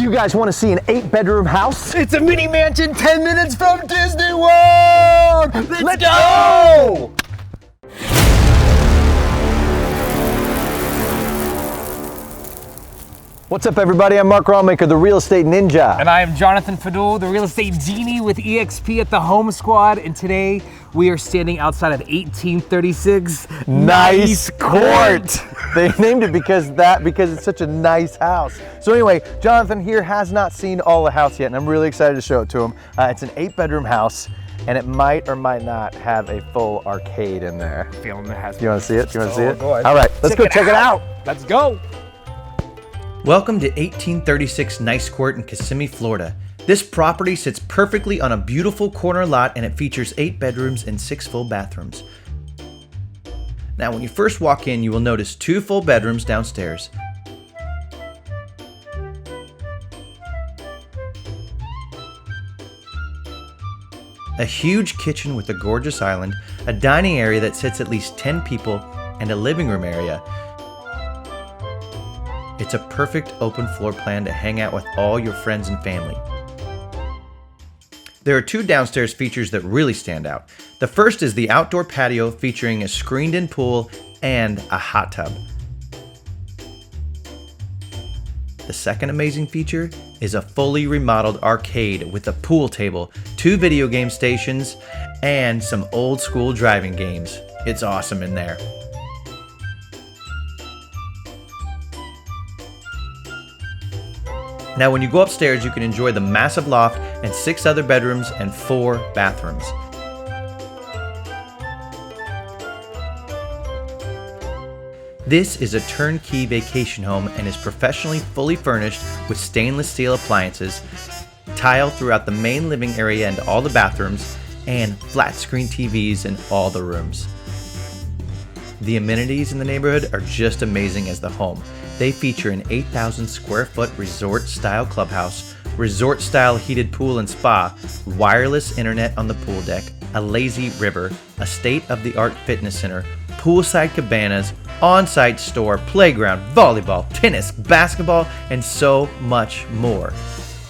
You guys want to see an 8-bedroom house? It's a mini mansion 10 minutes from Disney World! Let's go! What's up, everybody? I'm Mark Rawmaker, the Real Estate Ninja. And I am Jonathan Fadul, the Real Estate Genie with EXP at the Home Squad. And today we are standing outside of 1836 Nice Court. They named it because it's such a nice house. So anyway, Jonathan here has not seen all the house yet, and I'm really excited to show it to him. It's an 8-bedroom house, and it might or might not have a full arcade in there. Feeling it has. You want to see it? You want to see it? Go ahead. All right, let's go check it out. Let's go. Welcome to 1836 Nice Court in Kissimmee, Florida. This property sits perfectly on a beautiful corner lot, and it features 8 bedrooms and 6 full bathrooms. Now, when you first walk in, you will notice 2 full bedrooms downstairs. A huge kitchen with a gorgeous island, a dining area that sits at least 10 people, and a living room area. It's a perfect open floor plan to hang out with all your friends and family. There are 2 downstairs features that really stand out. The first is the outdoor patio featuring a screened-in pool and a hot tub. The second amazing feature is a fully remodeled arcade with a pool table, 2 video game stations, and some old school driving games. It's awesome in there. Now, when you go upstairs, you can enjoy the massive loft and 6 other bedrooms and 4 bathrooms. This is a turnkey vacation home and is professionally fully furnished with stainless steel appliances, tile throughout the main living area and all the bathrooms, and flat screen TVs in all the rooms. The amenities in the neighborhood are just amazing as the home. They feature an 8,000 square foot resort-style clubhouse, resort-style heated pool and spa, wireless internet on the pool deck, a lazy river, a state-of-the-art fitness center, poolside cabanas, on-site store, playground, volleyball, tennis, basketball, and so much more.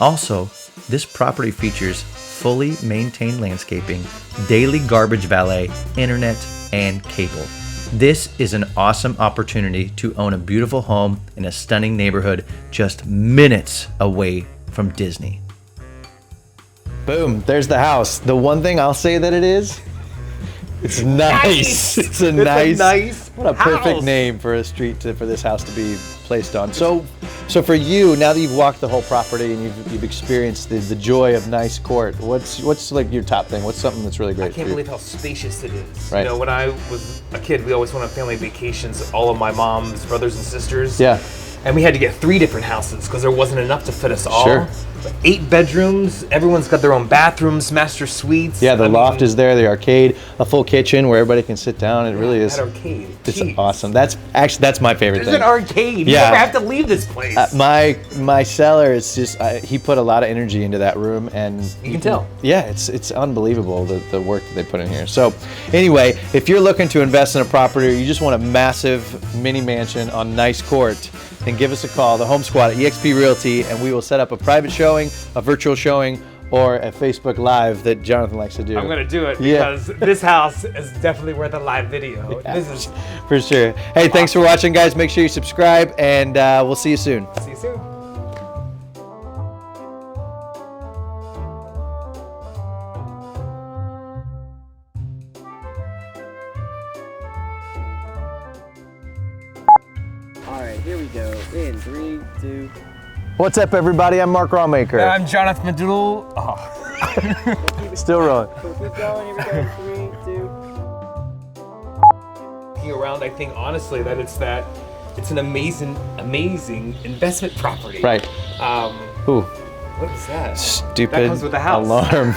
Also, this property features fully maintained landscaping, daily garbage valet, internet, and cable. This is an awesome opportunity to own a beautiful home in a stunning neighborhood just minutes away from Disney. Boom, there's the house. The one thing I'll say that it is, it's nice. It's a nice, what a perfect house. name for a street for this house to be placed on. So for you, now that you've walked the whole property and you've experienced the joy of Nice Court, what's like your top thing? What's something that's really great? I can't believe how spacious it is. Right. You know, when I was a kid, we always went on family vacations, all of my mom's brothers and sisters. Yeah. And we had to get 3 different houses because there wasn't enough to fit us all. Sure. But 8 bedrooms, everyone's got their own bathrooms, master suites. Yeah, the loft is there, the arcade, a full kitchen where everybody can sit down. It really is. That arcade. It's Jeez. awesome. That's my favorite There's thing. an arcade. Yeah. You never have to leave this place. My seller is just he put a lot of energy into that room, and you can tell. Yeah, it's unbelievable the work that they put in here. So anyway, if you're looking to invest in a property or you just want a massive mini mansion on Nice Court, then give us a call, the Home Squad at eXp Realty, and we will set up a private showing, a virtual showing, or a Facebook Live that Jonathan likes to do. I'm gonna do it because this house is definitely worth a live video. Yeah, This is for sure. Hey, thanks for watching, guys. Make sure you subscribe, and we'll see you soon. See you soon. All right, here we go. In 3, 2. What's up, everybody? I'm Mark Rawmaker. I'm Jonathan Fadul. Oh. Still rolling. So keep going. Here we go. 3, 2. Looking around, I think honestly that it's an amazing investment property. Right. Um, Ooh, what is that? stupid That comes with the house. alarm.